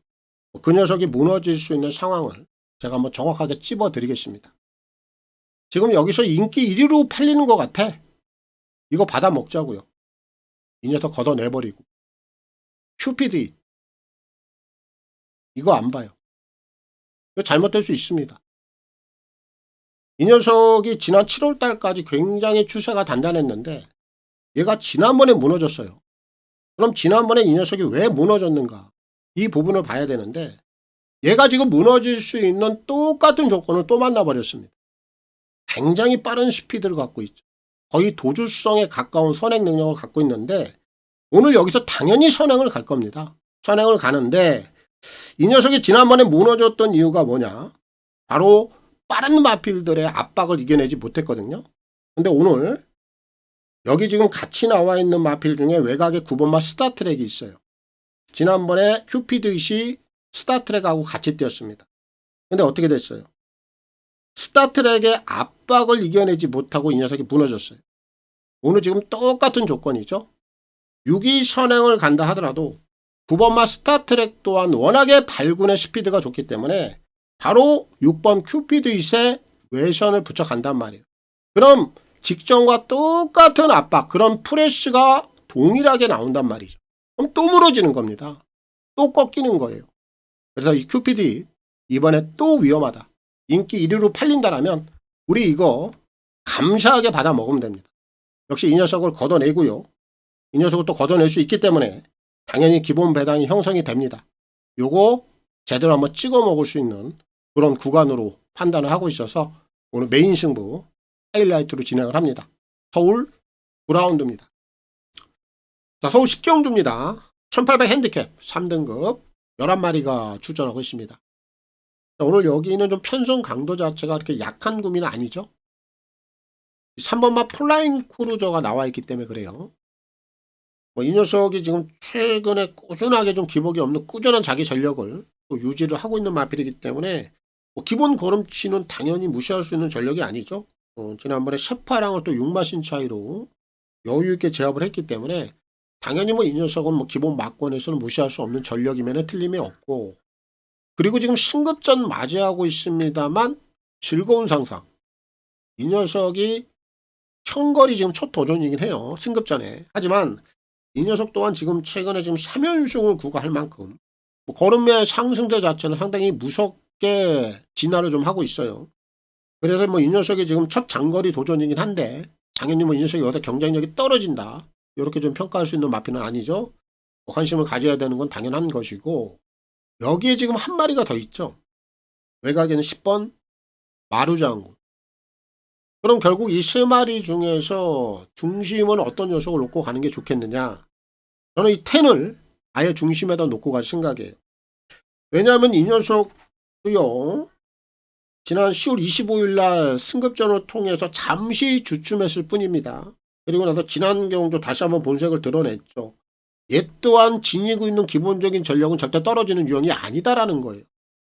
그 녀석이 무너질 수 있는 상황을 제가 한번 정확하게 찝어드리겠습니다. 지금 여기서 인기 1위로 팔리는 것 같아. 이거 받아 먹자고요. 이 녀석 걷어내버리고. 큐피드 이거 안 봐요. 이거 잘못될 수 있습니다. 이 녀석이 지난 7월달까지 굉장히 추세가 단단했는데 얘가 지난번에 무너졌어요. 그럼 지난번에 이 녀석이 왜 무너졌는가? 이 부분을 봐야 되는데 얘가 지금 무너질 수 있는 똑같은 조건을 또 만나버렸습니다. 굉장히 빠른 스피드를 갖고 있죠. 거의 도주성에 가까운 선행 능력을 갖고 있는데 오늘 여기서 당연히 선행을 갈 겁니다. 선행을 가는데 이 녀석이 지난번에 무너졌던 이유가 뭐냐? 바로 빠른 마필들의 압박을 이겨내지 못했거든요. 근데 오늘 여기 지금 같이 나와 있는 마필 중에 외곽에 9번마 스타트랙이 있어요. 지난번에 큐피드잇이 스타트랙하고 같이 뛰었습니다. 근데 어떻게 됐어요? 스타트랙의 압박을 이겨내지 못하고 이 녀석이 무너졌어요. 오늘 지금 똑같은 조건이죠. 6위 선행을 간다 하더라도 9번마 스타트랙 또한 워낙에 발군의 스피드가 좋기 때문에 바로 6번 큐피드잇에 외선을 붙여 간단 말이에요. 그럼 직전과 똑같은 압박, 그런 프레쉬가 동일하게 나온단 말이죠. 그럼 또 무너지는 겁니다. 또 꺾이는 거예요. 그래서 이 큐피드잇 이번에 또 위험하다. 인기 1위로 팔린다라면 우리 이거 감사하게 받아 먹으면 됩니다. 역시 이 녀석을 걷어내고요. 이 녀석을 또 걷어낼 수 있기 때문에 당연히 기본 배당이 형성이 됩니다. 요거 제대로 한번 찍어 먹을 수 있는 그런 구간으로 판단을 하고 있어서 오늘 메인 승부 하이라이트로 진행을 합니다. 서울 9라운드입니다. 자, 서울 10경주입니다. 1800 핸디캡 3등급 11마리가 출전하고 있습니다. 자, 오늘 여기는 좀 편성 강도 자체가 그렇게 약한 구미는 아니죠. 3번마 플라잉 크루저가 나와 있기 때문에 그래요. 뭐 이 녀석이 지금 최근에 꾸준하게 좀 기복이 없는 꾸준한 자기 전력을 또 유지를 하고 있는 마필이기 때문에 뭐 기본 걸음치는 당연히 무시할 수 있는 전력이 아니죠. 지난번에 셰파랑을 또 6마신 차이로 여유있게 제압을 했기 때문에 당연히 뭐 이 녀석은 뭐 기본 막권에서는 무시할 수 없는 전력임에는 틀림이 없고, 그리고 지금 신급전 맞이하고 있습니다만 즐거운 상상. 이 녀석이 형거리 지금 첫 도전이긴 해요. 승급전에. 하지만 이 녀석 또한 지금 최근에 지금 3연승을 구가할 만큼 뭐 걸음의 상승대 자체는 상당히 무섭게 진화를 좀 하고 있어요. 그래서 뭐 이 녀석이 지금 첫 장거리 도전이긴 한데 당연히 뭐 이 녀석이 여기서 경쟁력이 떨어진다 이렇게 좀 평가할 수 있는 마필은 아니죠. 뭐 관심을 가져야 되는 건 당연한 것이고, 여기에 지금 한 마리가 더 있죠. 외곽에는 10번 마루장군. 그럼 결국 이 세 마리 중에서 중심은 어떤 녀석을 놓고 가는 게 좋겠느냐? 저는 이 10을 아예 중심에다 놓고 갈 생각이에요. 왜냐하면 이 녀석도요, 지난 10월 25일 날 승급전을 통해서 잠시 주춤했을 뿐입니다. 그리고 나서 지난 경주 다시 한번 본색을 드러냈죠. 얘 또한 지니고 있는 기본적인 전력은 절대 떨어지는 유형이 아니다라는 거예요.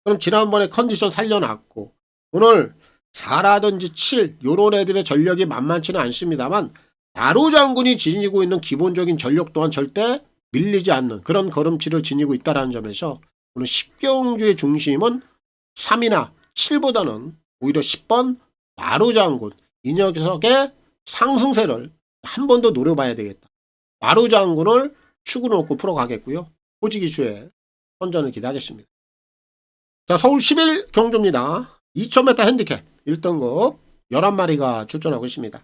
그럼 지난번에 컨디션 살려놨고 오늘 4라든지 7 요런 애들의 전력이 만만치는 않습니다만 나루 장군이 지니고 있는 기본적인 전력 또한 절대 밀리지 않는 그런 걸음치를 지니고 있다는 점에서 오늘 10경주의 중심은 3이나 7보다는 오히려 10번 마루 장군 이 녀석의 상승세를 한 번 더 노려봐야 되겠다. 마루 장군을 축으로 놓고 풀어가겠고요. 호지 기수의 선전을 기대하겠습니다. 자, 서울 10일 경주입니다. 2000m 핸디캡 1등급 11마리가 출전하고 있습니다.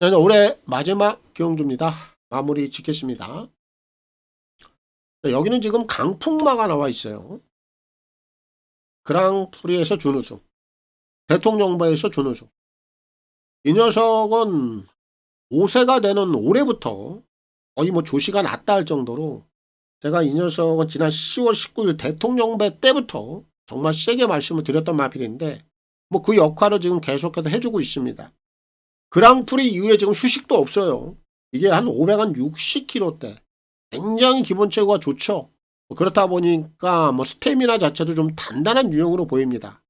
자, 올해 마지막 경주입니다. 마무리 짓겠습니다. 자, 여기는 지금 강풍마가 나와 있어요. 그랑프리에서 준우승, 대통령배에서 준우승. 이 녀석은 5세가 되는 올해부터 거의 뭐 조시가 났다 할 정도로 제가 이 녀석은 지난 10월 19일 대통령배 때부터 정말 세게 말씀을 드렸던 마필인데 뭐 그 역할을 지금 계속해서 해주고 있습니다. 그랑프리 이후에 지금 휴식도 없어요. 이게 한 560kg대. 굉장히 기본 체구가 좋죠. 그렇다 보니까 뭐 스태미나 자체도 좀 단단한 유형으로 보입니다.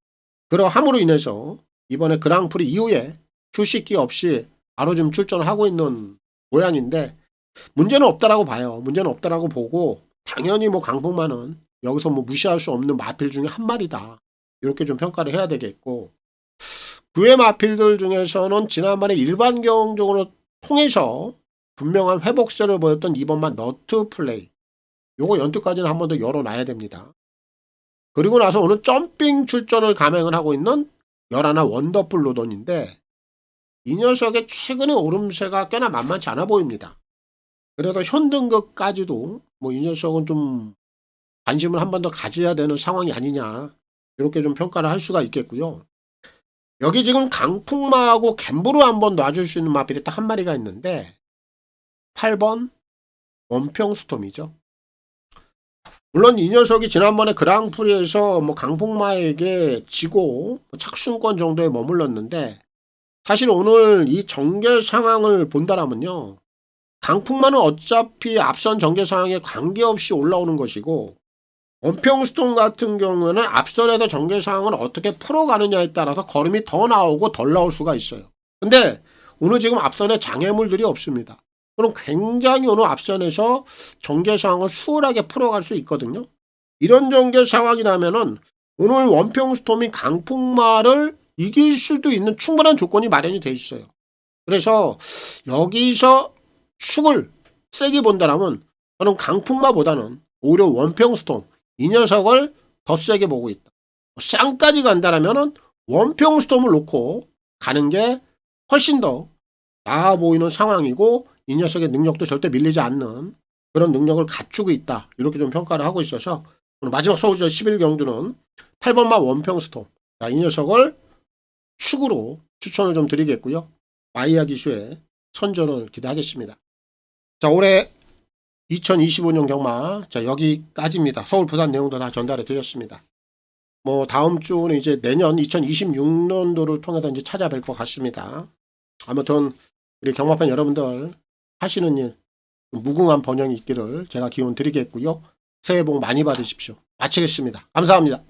그러함으로 인해서 이번에 그랑프리 이후에 휴식기 없이 바로 좀 출전을 하고 있는 모양인데 문제는 없다라고 봐요. 문제는 없다라고 보고 당연히 뭐 강풍만은 여기서 뭐 무시할 수 없는 마필 중에 한 마리다. 이렇게 좀 평가를 해야 되겠고 그 외 마필들 중에서는 지난번에 일반 경적으로 통해서 분명한 회복세를 보였던 이번만 너트 플레이 요거 연투까지는 한 번 더 열어놔야 됩니다. 그리고 나서 오늘 점핑 출전을 감행을 하고 있는 11 원더풀 로돈인데 이 녀석의 최근의 오름세가 꽤나 만만치 않아 보입니다. 그래서 현등급까지도 뭐 이 녀석은 좀 관심을 한 번 더 가져야 되는 상황이 아니냐 이렇게 좀 평가를 할 수가 있겠고요. 여기 지금 강풍마하고 갬브로 한번 놔줄 수 있는 마필이 딱 한 마리가 있는데 8번 원평스톰이죠. 물론 이 녀석이 지난번에 그랑프리에서 뭐 강풍마에게 지고 착순권 정도에 머물렀는데 사실 오늘 이 전개 상황을 본다라면요. 강풍마는 어차피 앞선 전개 상황에 관계없이 올라오는 것이고 원평스톤 같은 경우에는 앞선에서 전개 상황을 어떻게 풀어가느냐에 따라서 걸음이 더 나오고 덜 나올 수가 있어요. 근데 오늘 지금 앞선에 장애물들이 없습니다. 그럼 굉장히 오늘 앞선에서 전개 상황을 수월하게 풀어갈 수 있거든요. 이런 전개 상황이라면은 오늘 원평스톰이 강풍마를 이길 수도 있는 충분한 조건이 마련이 돼 있어요. 그래서 여기서 축을 세게 본다라면 저는 강풍마보다는 오히려 원평스톰 이 녀석을 더 세게 보고 있다. 쌍까지 간다라면은 원평스톰을 놓고 가는 게 훨씬 더 나아 보이는 상황이고 이 녀석의 능력도 절대 밀리지 않는 그런 능력을 갖추고 있다. 이렇게 좀 평가를 하고 있어서 오늘 마지막 서울저 11 경주는 8번마 원평스톰. 자, 이 녀석을 축으로 추천을 좀 드리겠고요. 마이야 기수의 선전을 기대하겠습니다. 자, 올해 2025년 경마 자 여기까지입니다. 서울 부산 내용도 다 전달해 드렸습니다. 뭐 다음 주는 이제 내년 2026년도를 통해서 이제 찾아뵐 것 같습니다. 아무튼 우리 경마팬 여러분들 하시는 일 무궁한 번영이 있기를 제가 기원 드리겠고요. 새해 복 많이 받으십시오. 마치겠습니다. 감사합니다.